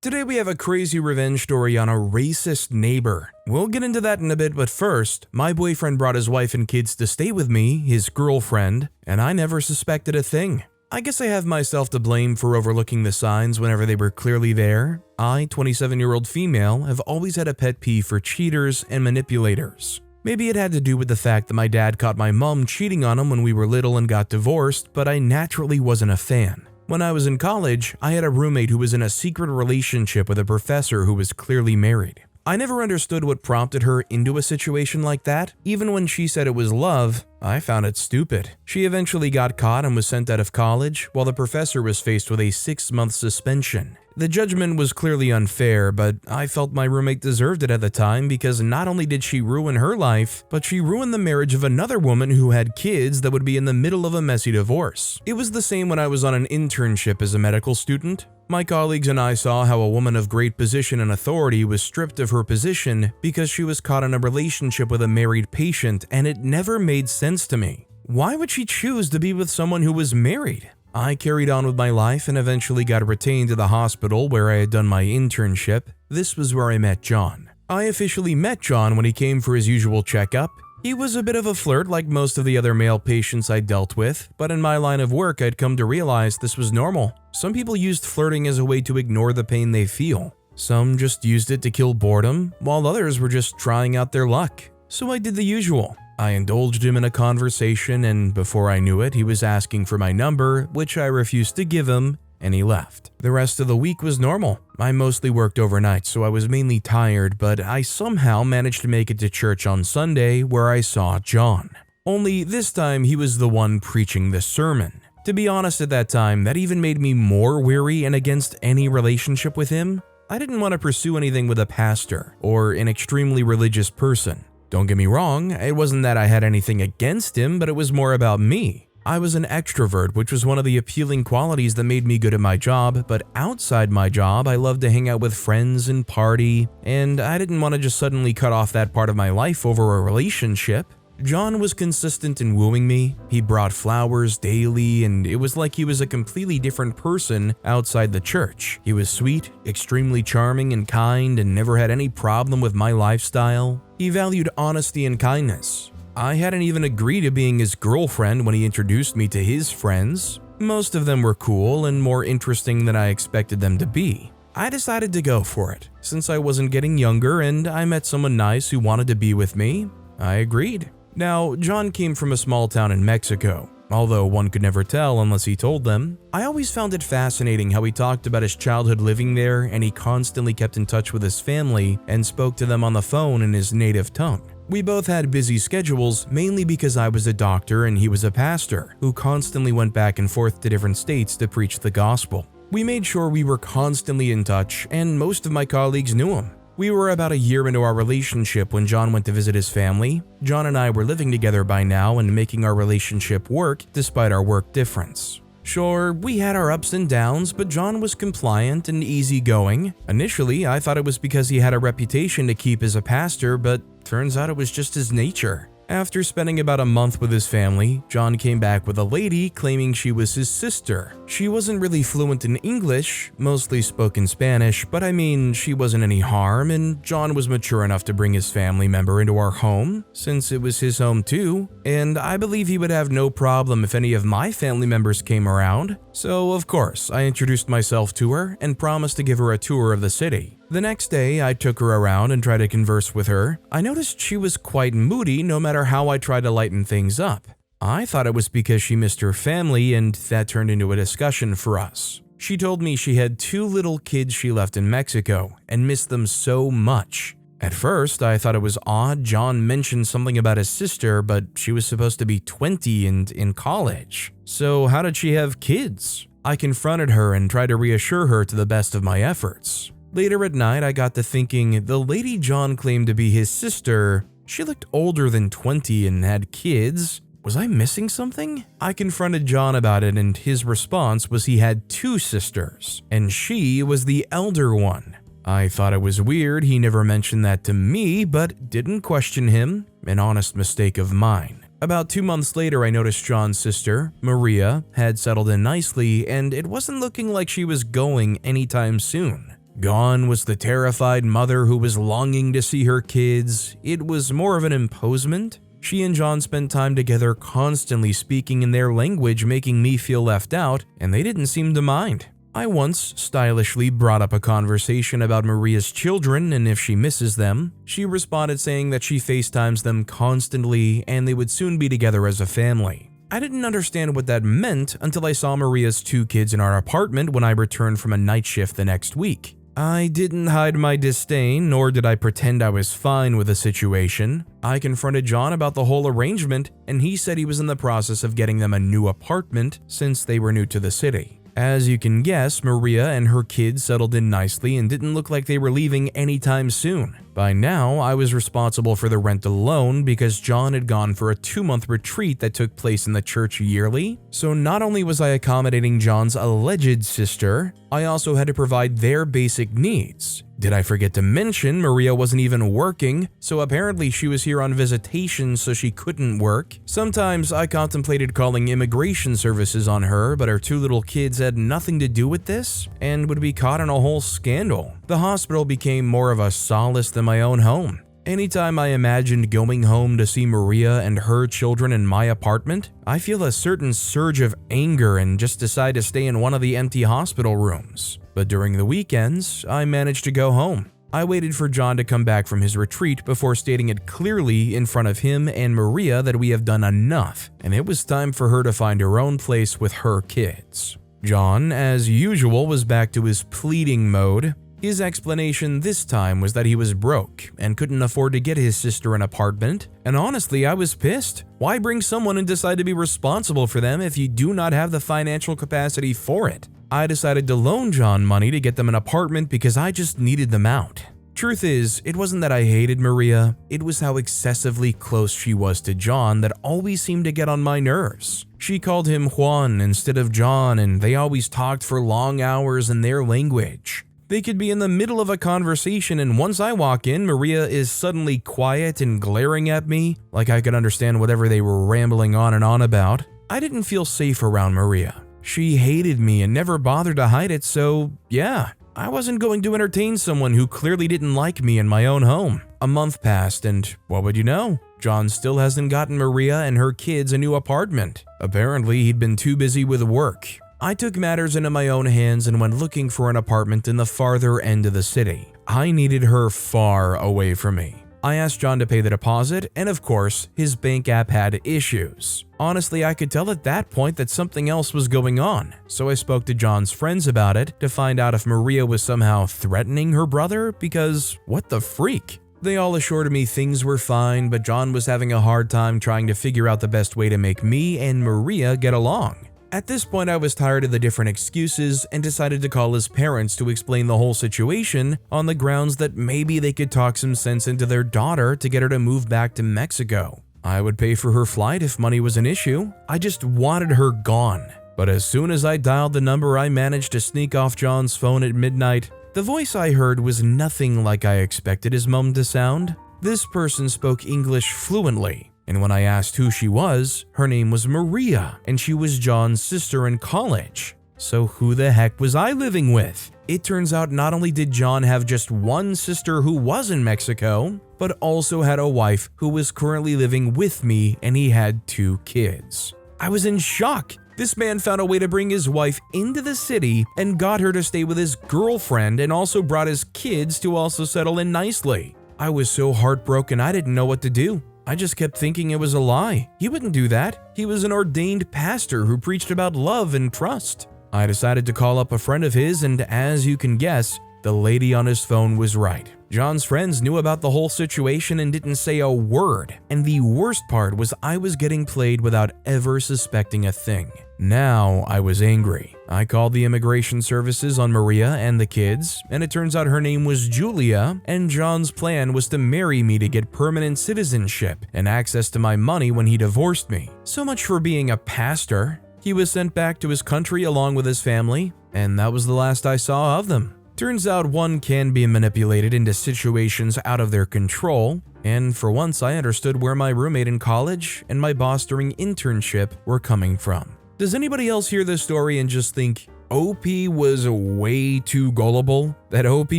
Today we have a crazy revenge story on a racist neighbor. We'll get into that in a bit, but first, my boyfriend brought his wife and kids to stay with me, his girlfriend, and I never suspected a thing. I guess I have myself to blame for overlooking the signs whenever they were clearly there. I, 27-year-old female, have always had a pet peeve for cheaters and manipulators. Maybe it had to do with the fact that my dad caught my mom cheating on him when we were little and got divorced, but I naturally wasn't a fan. When I was in college, I had a roommate who was in a secret relationship with a professor who was clearly married. I never understood what prompted her into a situation like that. Even when she said it was love, I found it stupid. She eventually got caught and was sent out of college, while the professor was faced with a 6-month suspension. The judgment was clearly unfair, but I felt my roommate deserved it at the time because not only did she ruin her life, but she ruined the marriage of another woman who had kids that would be in the middle of a messy divorce. It was the same when I was on an internship as a medical student. My colleagues and I saw how a woman of great position and authority was stripped of her position because she was caught in a relationship with a married patient, and it never made sense to me. Why would she choose to be with someone who was married? I carried on with my life and eventually got retained to the hospital where I had done my internship. This was where I met John. I officially met John when he came for his usual checkup. He was a bit of a flirt like most of the other male patients I dealt with, but in my line of work I'd come to realize this was normal. Some people used flirting as a way to ignore the pain they feel. Some just used it to kill boredom, while others were just trying out their luck. So I did the usual. I indulged him in a conversation, and before I knew it, he was asking for my number, which I refused to give him, and he left. The rest of the week was normal. I mostly worked overnight, so I was mainly tired, but I somehow managed to make it to church on Sunday where I saw John. Only this time he was the one preaching the sermon. To be honest, at that time, that even made me more weary and against any relationship with him. I didn't want to pursue anything with a pastor or an extremely religious person. Don't get me wrong, it wasn't that I had anything against him, but it was more about me. I was an extrovert, which was one of the appealing qualities that made me good at my job, but outside my job, I loved to hang out with friends and party, and I didn't want to just suddenly cut off that part of my life over a relationship. John was consistent in wooing me. He brought flowers daily, and it was like he was a completely different person outside the church. He was sweet, extremely charming and kind, and never had any problem with my lifestyle. He valued honesty and kindness. I hadn't even agreed to being his girlfriend when he introduced me to his friends. Most of them were cool and more interesting than I expected them to be. I decided to go for it. Since I wasn't getting younger and I met someone nice who wanted to be with me, I agreed. Now, John came from a small town in Mexico. Although one could never tell unless he told them. I always found it fascinating how he talked about his childhood living there, and he constantly kept in touch with his family and spoke to them on the phone in his native tongue. We both had busy schedules, mainly because I was a doctor and he was a pastor, who constantly went back and forth to different states to preach the gospel. We made sure we were constantly in touch, and most of my colleagues knew him. We were about a year into our relationship when John went to visit his family. John and I were living together by now and making our relationship work despite our work difference. Sure, we had our ups and downs, but John was compliant and easygoing. Initially, I thought it was because he had a reputation to keep as a pastor, but turns out it was just his nature. After spending about a month with his family, John came back with a lady claiming she was his sister. She wasn't really fluent in English, mostly spoke in Spanish, but I mean, she wasn't any harm, and John was mature enough to bring his family member into our home, since it was his home too, and I believe he would have no problem if any of my family members came around. So of course, I introduced myself to her and promised to give her a tour of the city. The next day, I took her around and tried to converse with her. I noticed she was quite moody no matter how I tried to lighten things up. I thought it was because she missed her family, and that turned into a discussion for us. She told me she had 2 little kids she left in Mexico and missed them so much. At first, I thought it was odd John mentioned something about his sister, but she was supposed to be 20 and in college. So how did she have kids? I confronted her and tried to reassure her to the best of my efforts. Later at night, I got to thinking the lady John claimed to be his sister, she looked older than 20 and had kids. Was I missing something? I confronted John about it, and his response was he had 2 sisters, and she was the elder one. I thought it was weird he never mentioned that to me, but didn't question him, an honest mistake of mine. About 2 months later, I noticed John's sister, Maria, had settled in nicely, and it wasn't looking like she was going anytime soon. Gone was the terrified mother who was longing to see her kids. It was more of an imposement. She and John spent time together constantly speaking in their language, making me feel left out, and they didn't seem to mind. I once stylishly brought up a conversation about Maria's children and if she misses them. She responded saying that she FaceTimes them constantly and they would soon be together as a family. I didn't understand what that meant until I saw Maria's 2 kids in our apartment when I returned from a night shift the next week. I didn't hide my disdain, nor did I pretend I was fine with the situation. I confronted John about the whole arrangement, and he said he was in the process of getting them a new apartment since they were new to the city. As you can guess, Maria and her kids settled in nicely and didn't look like they were leaving anytime soon. By now, I was responsible for the rent alone because John had gone for a 2-month retreat that took place in the church yearly. So not only was I accommodating John's alleged sister, I also had to provide their basic needs. Did I forget to mention Maria wasn't even working, so apparently she was here on visitation so she couldn't work. Sometimes I contemplated calling immigration services on her, but her 2 little kids had nothing to do with this and would be caught in a whole scandal. The hospital became more of a solace than my own home. Anytime I imagined going home to see Maria and her children in my apartment, I feel a certain surge of anger and just decide to stay in one of the empty hospital rooms. But during the weekends, I managed to go home. I waited for John to come back from his retreat before stating it clearly in front of him and Maria that we have done enough, and it was time for her to find her own place with her kids. John, as usual, was back to his pleading mode. His explanation this time was that he was broke and couldn't afford to get his sister an apartment, and honestly, I was pissed. Why bring someone and decide to be responsible for them if you do not have the financial capacity for it? I decided to loan John money to get them an apartment because I just needed them out. Truth is, it wasn't that I hated Maria, it was how excessively close she was to John that always seemed to get on my nerves. She called him Juan instead of John, and they always talked for long hours in their language. They could be in the middle of a conversation, and once I walk in, Maria is suddenly quiet and glaring at me like I could understand whatever they were rambling on and on about. I didn't feel safe around Maria. She hated me and never bothered to hide it, so yeah, I wasn't going to entertain someone who clearly didn't like me in my own home. A month passed, and what would you know? John still hasn't gotten Maria and her kids a new apartment. Apparently, he'd been too busy with work. I took matters into my own hands and went looking for an apartment in the farther end of the city. I needed her far away from me. I asked John to pay the deposit, and of course, his bank app had issues. Honestly, I could tell at that point that something else was going on, so I spoke to John's friends about it to find out if Maria was somehow threatening her brother, because what the freak? They all assured me things were fine, but John was having a hard time trying to figure out the best way to make me and Maria get along. At this point, I was tired of the different excuses and decided to call his parents to explain the whole situation on the grounds that maybe they could talk some sense into their daughter to get her to move back to Mexico. I would pay for her flight if money was an issue. I just wanted her gone. But as soon as I dialed the number, I managed to sneak off John's phone at midnight. The voice I heard was nothing like I expected his mom to sound. This person spoke English fluently. And when I asked who she was, her name was Maria, and she was John's sister in college. So who the heck was I living with? It turns out not only did John have just one sister who was in Mexico, but also had a wife who was currently living with me, and he had 2 kids. I was in shock. This man found a way to bring his wife into the city and got her to stay with his girlfriend, and also brought his kids to also settle in nicely. I was so heartbroken I didn't know what to do. I just kept thinking it was a lie. He wouldn't do that. He was an ordained pastor who preached about love and trust. I decided to call up a friend of his, and as you can guess, the lady on his phone was right. John's friends knew about the whole situation and didn't say a word. And the worst part was I was getting played without ever suspecting a thing. Now I was angry. I called the immigration services on Maria and the kids, and it turns out her name was Julia, and John's plan was to marry me to get permanent citizenship and access to my money when he divorced me. So much for being a pastor. He was sent back to his country along with his family, and that was the last I saw of them. Turns out one can be manipulated into situations out of their control, and for once I understood where my roommate in college and my boss during internship were coming from. Does anybody else hear this story and just think, OP was way too gullible, that OP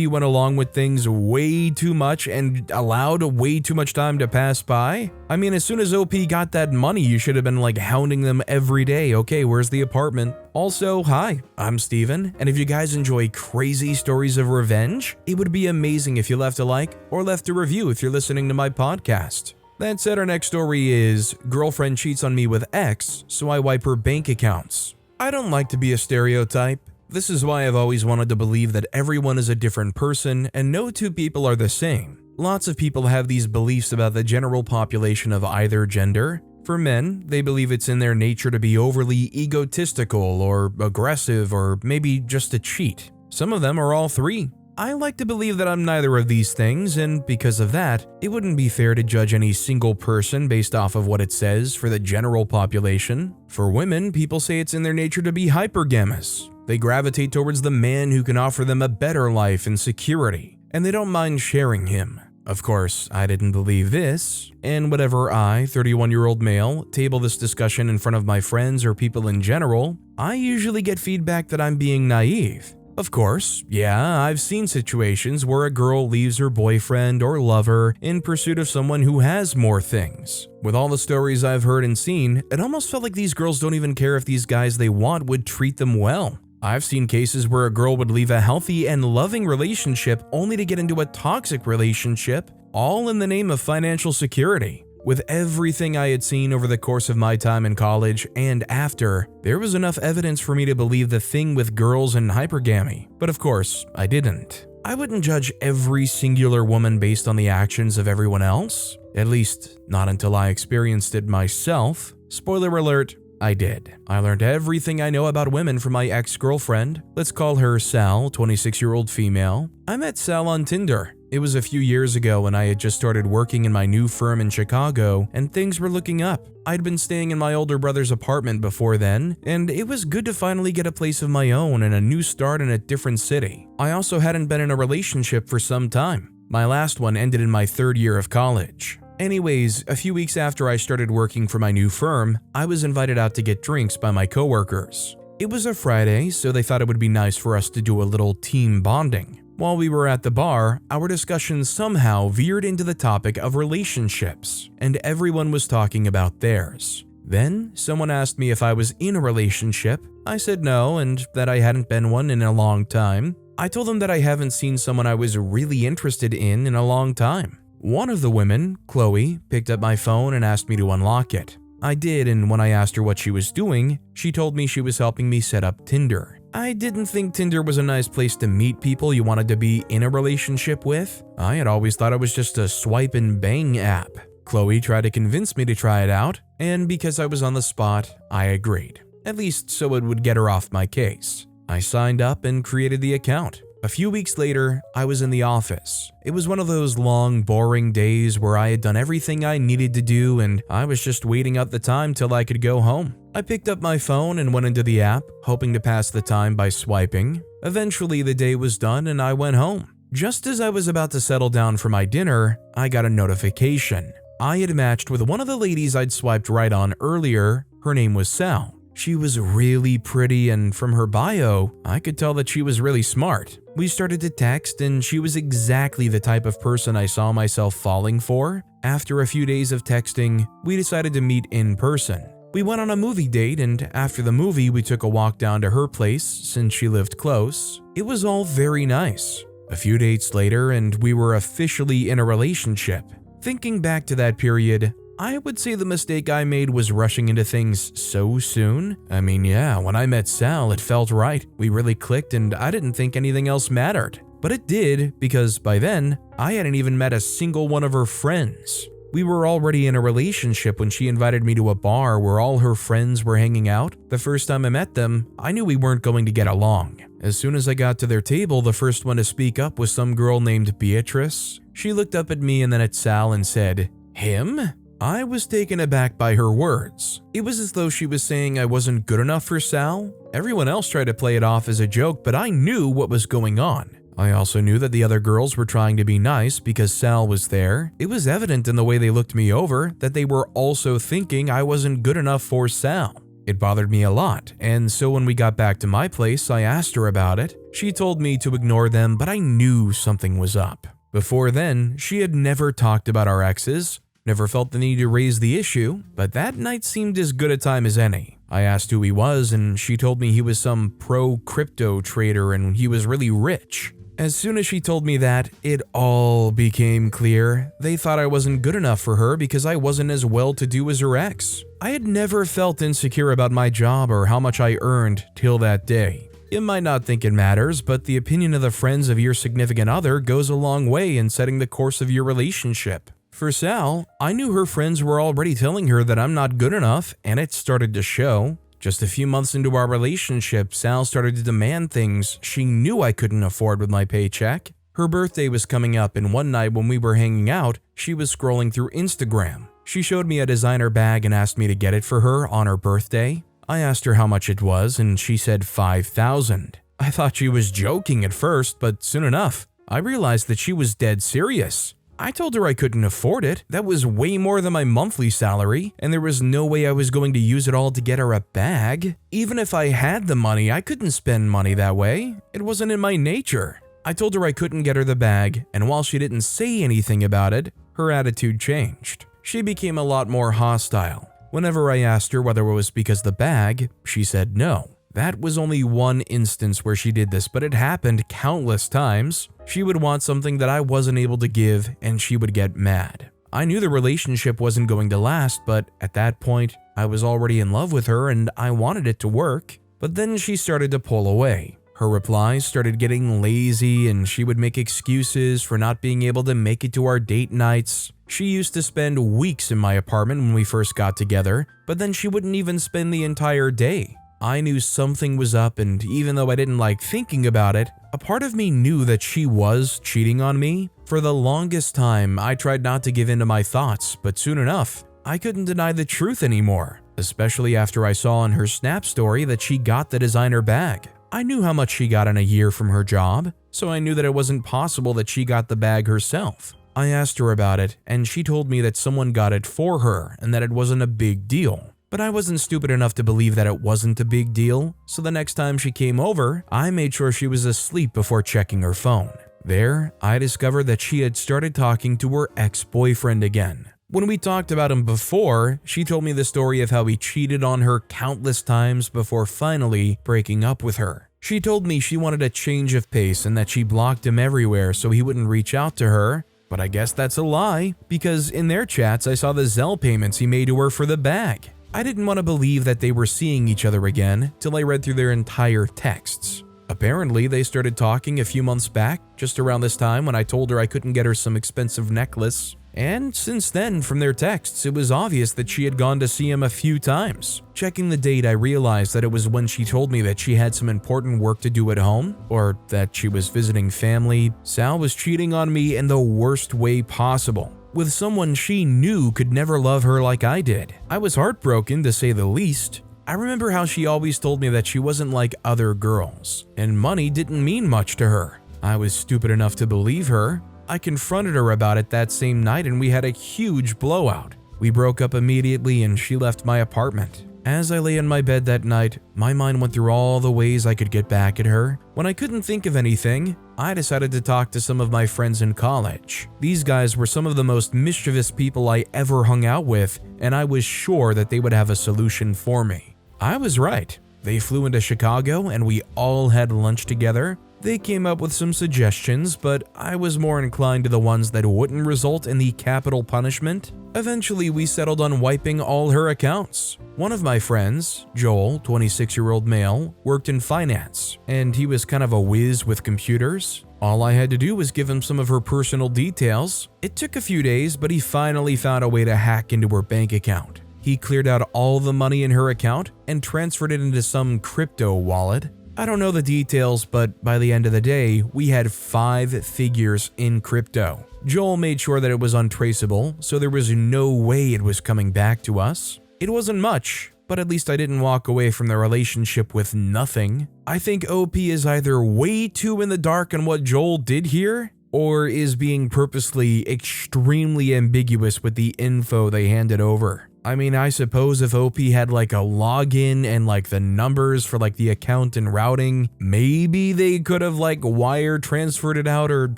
went along with things way too much and allowed way too much time to pass by? I mean, as soon as OP got that money, you should have been like hounding them every day. Okay, where's the apartment? Also, hi, I'm Steven, and if you guys enjoy crazy stories of revenge, it would be amazing if you left a like or left a review if you're listening to my podcast. That said, our next story is, girlfriend cheats on me with ex, so I wipe her bank accounts. I don't like to be a stereotype. This is why I've always wanted to believe that everyone is a different person and no two people are the same. Lots of people have these beliefs about the general population of either gender. For men, they believe it's in their nature to be overly egotistical or aggressive or maybe just to cheat. Some of them are all three. I like to believe that I'm neither of these things, and because of that, it wouldn't be fair to judge any single person based off of what it says for the general population. For women, people say it's in their nature to be hypergamous. They gravitate towards the man who can offer them a better life and security, and they don't mind sharing him. Of course, I didn't believe this, and whenever I, 31-year-old male, table this discussion in front of my friends or people in general, I usually get feedback that I'm being naive. Of course, yeah, I've seen situations where a girl leaves her boyfriend or lover in pursuit of someone who has more things. With all the stories I've heard and seen, it almost felt like these girls don't even care if these guys they want would treat them well. I've seen cases where a girl would leave a healthy and loving relationship only to get into a toxic relationship, all in the name of financial security. With everything I had seen over the course of my time in college and after, there was enough evidence for me to believe the thing with girls and hypergamy. But of course, I didn't. I wouldn't judge every singular woman based on the actions of everyone else. At least, not until I experienced it myself. Spoiler alert, I did. I learned everything I know about women from my ex-girlfriend. Let's call her Sal, 26-year-old female. I met Sal on Tinder. It was a few years ago and I had just started working in my new firm in Chicago and things were looking up. I'd been staying in my older brother's apartment before then, and it was good to finally get a place of my own and a new start in a different city. I also hadn't been in a relationship for some time. My last one ended in my third year of college. Anyways, a few weeks after I started working for my new firm, I was invited out to get drinks by my coworkers. It was a Friday, so they thought it would be nice for us to do a little team bonding. While we were at the bar, our discussion somehow veered into the topic of relationships, and everyone was talking about theirs. Then, someone asked me if I was in a relationship. I said no, and that I hadn't been one in a long time. I told them that I haven't seen someone I was really interested in a long time. One of the women, Chloe, picked up my phone and asked me to unlock it. I did, and when I asked her what she was doing, she told me she was helping me set up Tinder. I didn't think Tinder was a nice place to meet people you wanted to be in a relationship with. I had always thought it was just a swipe and bang app. Chloe tried to convince me to try it out, and because I was on the spot, I agreed. At least so it would get her off my case. I signed up and created the account. A few weeks later, I was in the office. It was one of those long, boring days where I had done everything I needed to do and I was just waiting out the time till I could go home. I picked up my phone and went into the app, hoping to pass the time by swiping. Eventually, the day was done and I went home. Just as I was about to settle down for my dinner, I got a notification. I had matched with one of the ladies I'd swiped right on earlier. Her name was Sal. She was really pretty, and from her bio, I could tell that she was really smart. We started to text, and she was exactly the type of person I saw myself falling for. After a few days of texting, we decided to meet in person. We went on a movie date, and after the movie, we took a walk down to her place since she lived close. It was all very nice. A few dates later, and we were officially in a relationship. Thinking back to that period, I would say the mistake I made was rushing into things so soon. I mean, yeah, when I met Sal, it felt right. We really clicked and I didn't think anything else mattered. But it did, because by then, I hadn't even met a single one of her friends. We were already in a relationship when she invited me to a bar where all her friends were hanging out. The first time I met them, I knew we weren't going to get along. As soon as I got to their table, the first one to speak up was some girl named Beatrice. She looked up at me and then at Sal and said, "Him?" I was taken aback by her words. It was as though she was saying I wasn't good enough for Sal. Everyone else tried to play it off as a joke, but I knew what was going on. I also knew that the other girls were trying to be nice because Sal was there. It was evident in the way they looked me over that they were also thinking I wasn't good enough for Sal. It bothered me a lot, and so when we got back to my place, I asked her about it. She told me to ignore them, but I knew something was up. Before then, she had never talked about our exes, never felt the need to raise the issue, but that night seemed as good a time as any. I asked who he was, and she told me he was some pro-crypto trader and he was really rich. As soon as she told me that, it all became clear. They thought I wasn't good enough for her because I wasn't as well-to-do as her ex. I had never felt insecure about my job or how much I earned till that day. You might not think it matters, but the opinion of the friends of your significant other goes a long way in setting the course of your relationship. For Sal, I knew her friends were already telling her that I'm not good enough, and it started to show. Just a few months into our relationship, Sal started to demand things she knew I couldn't afford with my paycheck. Her birthday was coming up, and one night when we were hanging out, she was scrolling through Instagram. She showed me a designer bag and asked me to get it for her on her birthday. I asked her how much it was, and she said $5,000. I thought she was joking at first, but soon enough, I realized that she was dead serious. I told her I couldn't afford it. That was way more than my monthly salary, and there was no way I was going to use it all to get her a bag. Even if I had the money, I couldn't spend money that way. It wasn't in my nature. I told her I couldn't get her the bag, and while she didn't say anything about it, her attitude changed. She became a lot more hostile. Whenever I asked her whether it was because of the bag, she said no. That was only one instance where she did this, but it happened countless times. She would want something that I wasn't able to give, and she would get mad. I knew the relationship wasn't going to last, but at that point, I was already in love with her and I wanted it to work. But then she started to pull away. Her replies started getting lazy, and she would make excuses for not being able to make it to our date nights. She used to spend weeks in my apartment when we first got together, but then she wouldn't even spend the entire day. I knew something was up, and even though I didn't like thinking about it, a part of me knew that she was cheating on me. For the longest time, I tried not to give in to my thoughts, but soon enough, I couldn't deny the truth anymore, especially after I saw in her Snap story that she got the designer bag. I knew how much she got in a year from her job, so I knew that it wasn't possible that she got the bag herself. I asked her about it, and she told me that someone got it for her and that it wasn't a big deal. But I wasn't stupid enough to believe that it wasn't a big deal, so the next time she came over, I made sure she was asleep before checking her phone. There, I discovered that she had started talking to her ex-boyfriend again. When we talked about him before, she told me the story of how he cheated on her countless times before finally breaking up with her. She told me she wanted a change of pace and that she blocked him everywhere so he wouldn't reach out to her. But I guess that's a lie, because in their chats I saw the Zelle payments he made to her for the bag. I didn't want to believe that they were seeing each other again till I read through their entire texts. Apparently, they started talking a few months back, just around this time when I told her I couldn't get her some expensive necklace. And since then, from their texts, it was obvious that she had gone to see him a few times. Checking the date, I realized that it was when she told me that she had some important work to do at home, or that she was visiting family. Sal was cheating on me in the worst way possible, with someone she knew could never love her like I did. I was heartbroken, to say the least. I remember how she always told me that she wasn't like other girls, and money didn't mean much to her. I was stupid enough to believe her. I confronted her about it that same night and we had a huge blowout. We broke up immediately and she left my apartment. As I lay in my bed that night, my mind went through all the ways I could get back at her. When I couldn't think of anything, I decided to talk to some of my friends in college. These guys were some of the most mischievous people I ever hung out with, and I was sure that they would have a solution for me. I was right. They flew into Chicago and we all had lunch together. They came up with some suggestions, but I was more inclined to the ones that wouldn't result in the capital punishment. Eventually, we settled on wiping all her accounts. One of my friends, Joel, 26-year-old male, worked in finance, and he was kind of a whiz with computers. All I had to do was give him some of her personal details. It took a few days, but he finally found a way to hack into her bank account. He cleared out all the money in her account and transferred it into some crypto wallet. I don't know the details, but by the end of the day, we had 5 figures in crypto. Joel made sure that it was untraceable, so there was no way it was coming back to us. It wasn't much, but at least I didn't walk away from the relationship with nothing. I think OP is either way too in the dark on what Joel did here, or is being purposely extremely ambiguous with the info they handed over. I mean, I suppose if OP had like a login and like the numbers for like the account and routing, maybe they could have like wire transferred it out or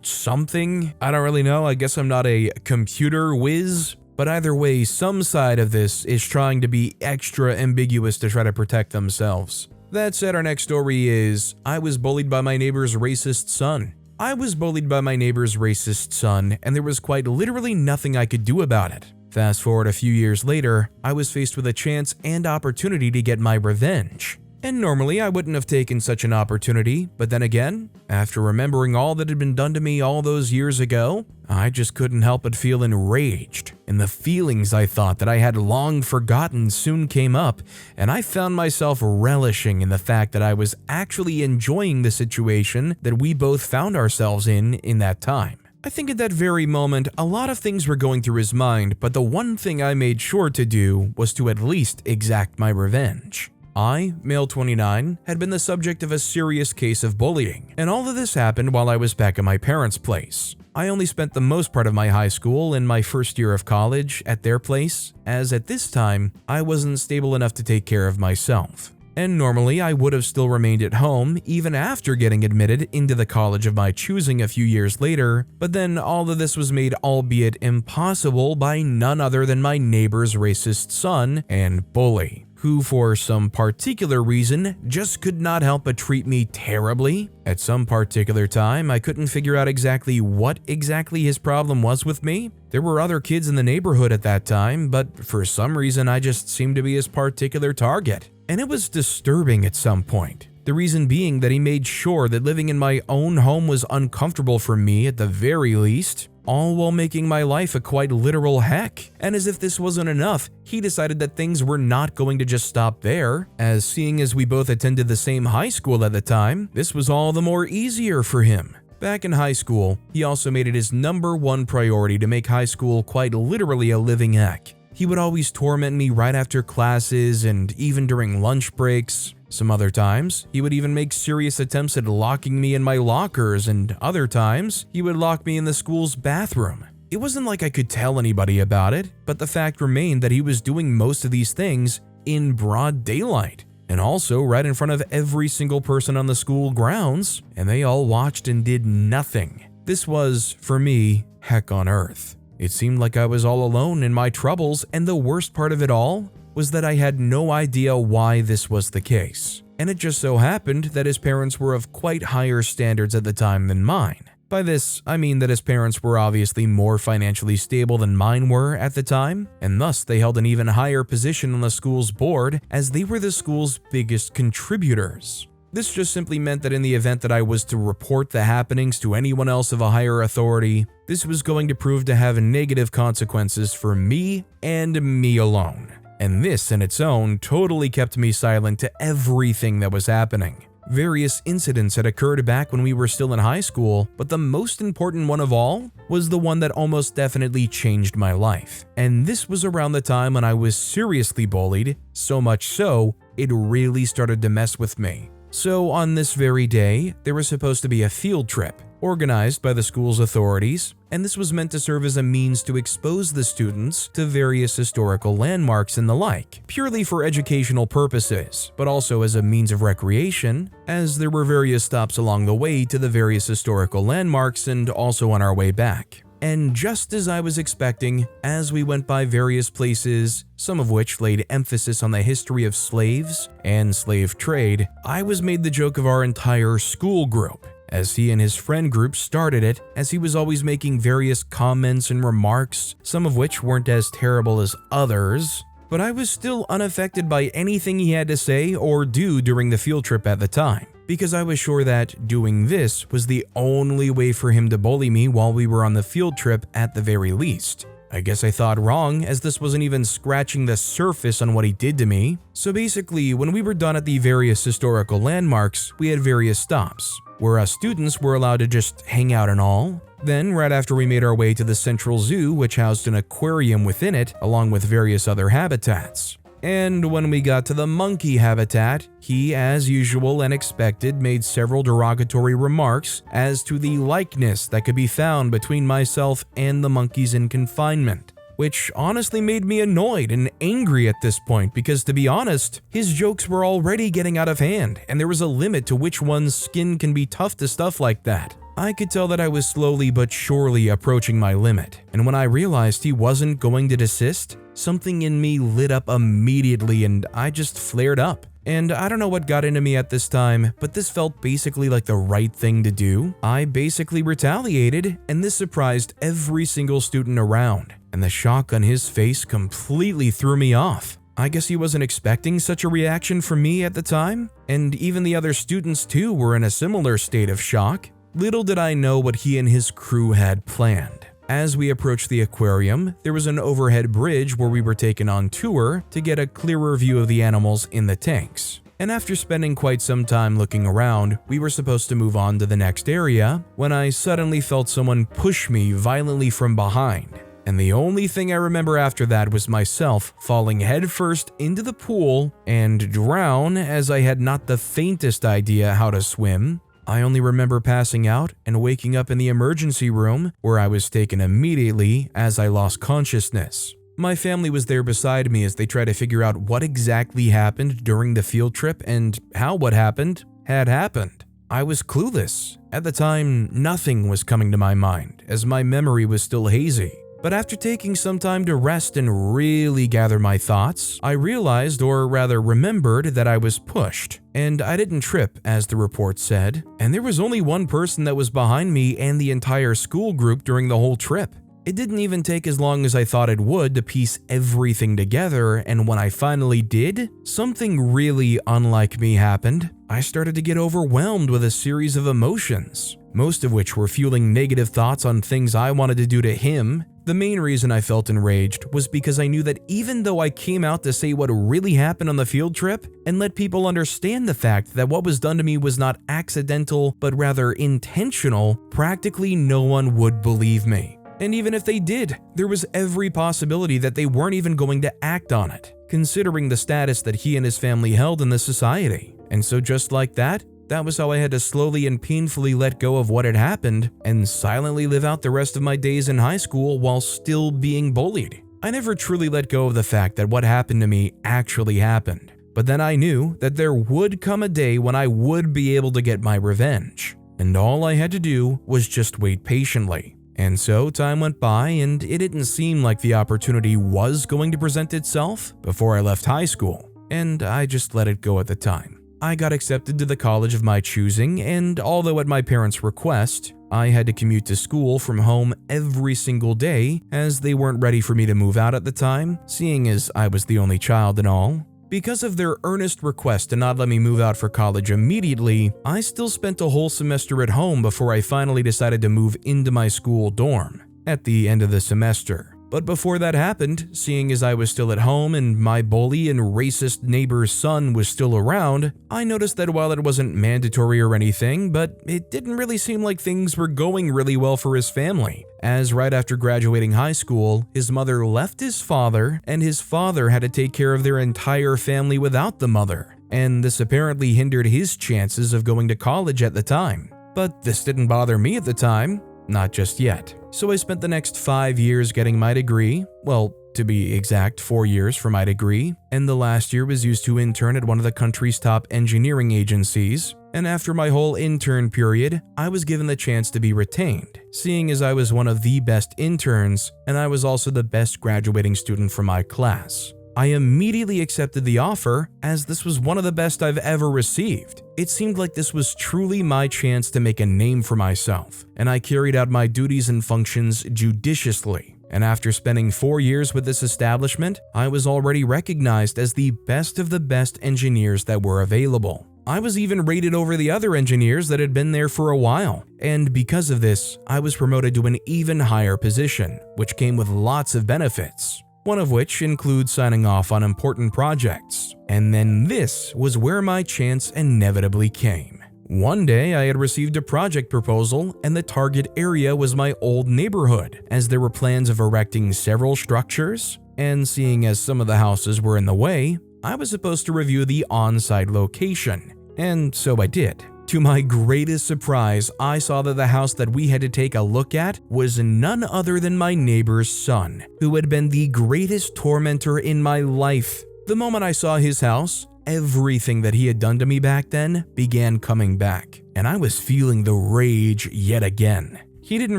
something. I don't really know. I guess I'm not a computer whiz. But either way, some side of this is trying to be extra ambiguous to try to protect themselves. That said, our next story is, I was bullied by my neighbor's racist son. I was bullied by my neighbor's racist son, and there was quite literally nothing I could do about it. Fast forward a few years later, I was faced with a chance and opportunity to get my revenge. And normally I wouldn't have taken such an opportunity, but then again, after remembering all that had been done to me all those years ago, I just couldn't help but feel enraged, and the feelings I thought that I had long forgotten soon came up, and I found myself relishing in the fact that I was actually enjoying the situation that we both found ourselves in that time. I think at that very moment, a lot of things were going through his mind, but the one thing I made sure to do was to at least exact my revenge. I, male 29, had been the subject of a serious case of bullying, and all of this happened while I was back at my parents' place. I only spent the most part of my high school and my first year of college at their place, as at this time, I wasn't stable enough to take care of myself. And normally I would have still remained at home even after getting admitted into the college of my choosing a few years later, but then all of this was made albeit impossible by none other than my neighbor's racist son and bully, who for some particular reason just could not help but treat me terribly. At some particular time, I couldn't figure out exactly what exactly his problem was with me. There were other kids in the neighborhood at that time, but for some reason I just seemed to be his particular target. And it was disturbing at some point. The reason being that he made sure that living in my own home was uncomfortable for me at the very least, all while making my life a quite literal heck. And as if this wasn't enough, he decided that things were not going to just stop there, as seeing as we both attended the same high school at the time, this was all the more easier for him. Back in high school, he also made it his #1 priority to make high school quite literally a living heck. He would always torment me right after classes and even during lunch breaks. Some other times, he would even make serious attempts at locking me in my lockers, and other times, he would lock me in the school's bathroom. It wasn't like I could tell anybody about it, but the fact remained that he was doing most of these things in broad daylight, and also right in front of every single person on the school grounds, and they all watched and did nothing. This was, for me, heck on earth. It seemed like I was all alone in my troubles, and the worst part of it all was that I had no idea why this was the case. And it just so happened that his parents were of quite higher standards at the time than mine. By this, I mean that his parents were obviously more financially stable than mine were at the time, and thus they held an even higher position on the school's board as they were the school's biggest contributors. This just simply meant that in the event that I was to report the happenings to anyone else of a higher authority, this was going to prove to have negative consequences for me and me alone. And this in its own totally kept me silent to everything that was happening. Various incidents had occurred back when we were still in high school, but the most important one of all was the one that almost definitely changed my life. And this was around the time when I was seriously bullied, so much so, it really started to mess with me. So on this very day, there was supposed to be a field trip, organized by the school's authorities, and this was meant to serve as a means to expose the students to various historical landmarks and the like, purely for educational purposes, but also as a means of recreation, as there were various stops along the way to the various historical landmarks and also on our way back. And just as I was expecting, as we went by various places, some of which laid emphasis on the history of slaves and slave trade, I was made the joke of our entire school group, as he and his friend group started it, as he was always making various comments and remarks, some of which weren't as terrible as others, but I was still unaffected by anything he had to say or do during the field trip at the time, because I was sure that doing this was the only way for him to bully me while we were on the field trip at the very least. I guess I thought wrong, as this wasn't even scratching the surface on what he did to me. So basically, when we were done at the various historical landmarks, we had various stops, where us students were allowed to just hang out and all. Then, right after we made our way to the central zoo, which housed an aquarium within it, along with various other habitats. And when we got to the monkey habitat, he, as usual and expected, made several derogatory remarks as to the likeness that could be found between myself and the monkeys in confinement, which honestly made me annoyed and angry at this point because, to be honest, his jokes were already getting out of hand and there was a limit to which one's skin can be tough to stuff like that. I could tell that I was slowly but surely approaching my limit, and when I realized he wasn't going to desist, something in me lit up immediately and I just flared up. And I don't know what got into me at this time, but this felt basically like the right thing to do. I basically retaliated, and this surprised every single student around, and the shock on his face completely threw me off. I guess he wasn't expecting such a reaction from me at the time, and even the other students too were in a similar state of shock. Little did I know what he and his crew had planned. As we approached the aquarium, there was an overhead bridge where we were taken on tour to get a clearer view of the animals in the tanks. And after spending quite some time looking around, we were supposed to move on to the next area when I suddenly felt someone push me violently from behind. And the only thing I remember after that was myself falling headfirst into the pool and drown, as I had not the faintest idea how to swim. I only remember passing out and waking up in the emergency room, where I was taken immediately as I lost consciousness. My family was there beside me as they tried to figure out what exactly happened during the field trip and how what happened had happened. I was clueless. At the time, nothing was coming to my mind, as my memory was still hazy. But after taking some time to rest and really gather my thoughts, I realized, or rather remembered, that I was pushed. And I didn't trip, as the report said, and there was only one person that was behind me and the entire school group during the whole trip. It didn't even take as long as I thought it would to piece everything together, and when I finally did, something really unlike me happened. I started to get overwhelmed with a series of emotions, most of which were fueling negative thoughts on things I wanted to do to him. The main reason I felt enraged was because I knew that even though I came out to say what really happened on the field trip and let people understand the fact that what was done to me was not accidental but rather intentional, practically no one would believe me. And even if they did, there was every possibility that they weren't even going to act on it, considering the status that he and his family held in the society. And so just like that was how I had to slowly and painfully let go of what had happened and silently live out the rest of my days in high school while still being bullied. I never truly let go of the fact that what happened to me actually happened. But then I knew that there would come a day when I would be able to get my revenge. And all I had to do was just wait patiently. And so time went by, and it didn't seem like the opportunity was going to present itself before I left high school, and I just let it go at the time. I got accepted to the college of my choosing, and although at my parents' request, I had to commute to school from home every single day as they weren't ready for me to move out at the time, seeing as I was the only child and all. Because of their earnest request to not let me move out for college immediately, I still spent a whole semester at home before I finally decided to move into my school dorm at the end of the semester. But before that happened, seeing as I was still at home and my bully and racist neighbor's son was still around, I noticed that while it wasn't mandatory or anything, but it didn't really seem like things were going really well for his family, as right after graduating high school, his mother left his father, and his father had to take care of their entire family without the mother, and this apparently hindered his chances of going to college at the time. But this didn't bother me at the time. Not just yet. So I spent the next 5 years getting my degree, well, to be exact, 4 years for my degree, and the last year was used to intern at one of the country's top engineering agencies, and after my whole intern period, I was given the chance to be retained, seeing as I was one of the best interns, and I was also the best graduating student from my class. I immediately accepted the offer, as this was one of the best I've ever received. It seemed like this was truly my chance to make a name for myself, and I carried out my duties and functions judiciously. And after spending 4 years with this establishment, I was already recognized as the best of the best engineers that were available. I was even rated over the other engineers that had been there for a while, and because of this, I was promoted to an even higher position, which came with lots of benefits. One of which includes signing off on important projects. And then this was where my chance inevitably came. One day I had received a project proposal, and the target area was my old neighborhood, as there were plans of erecting several structures, and seeing as some of the houses were in the way, I was supposed to review the on-site location. And so I did. To my greatest surprise, I saw that the house that we had to take a look at was none other than my neighbor's son, who had been the greatest tormentor in my life. The moment I saw his house, everything that he had done to me back then began coming back, and I was feeling the rage yet again. He didn't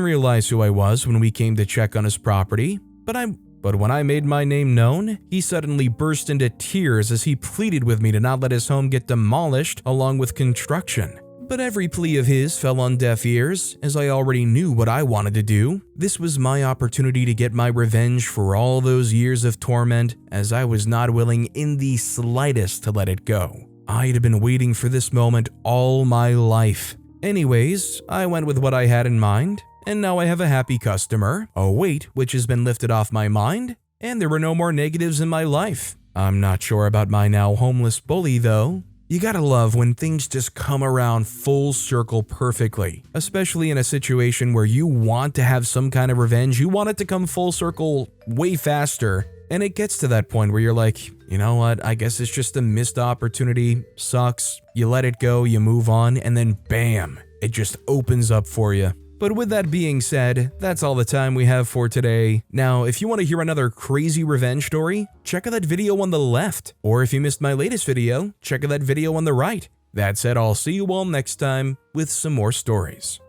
realize who I was when we came to check on his property, but when I made my name known, he suddenly burst into tears as he pleaded with me to not let his home get demolished along with construction. But every plea of his fell on deaf ears, as I already knew what I wanted to do. This was my opportunity to get my revenge for all those years of torment, as I was not willing in the slightest to let it go. I had been waiting for this moment all my life. Anyways, I went with what I had in mind, and now I have a happy customer, a weight which has been lifted off my mind, and there were no more negatives in my life. I'm not sure about my now homeless bully though. You gotta love when things just come around full circle perfectly, especially in a situation where you want to have some kind of revenge. You want it to come full circle way faster, and it gets to that point where you're like, you know what, I guess it's just a missed opportunity, sucks, you let it go, you move on, and then bam, it just opens up for you. But with that being said, that's all the time we have for today. Now, if you want to hear another crazy revenge story, check out that video on the left. Or if you missed my latest video, check out that video on the right. That said, I'll see you all next time with some more stories.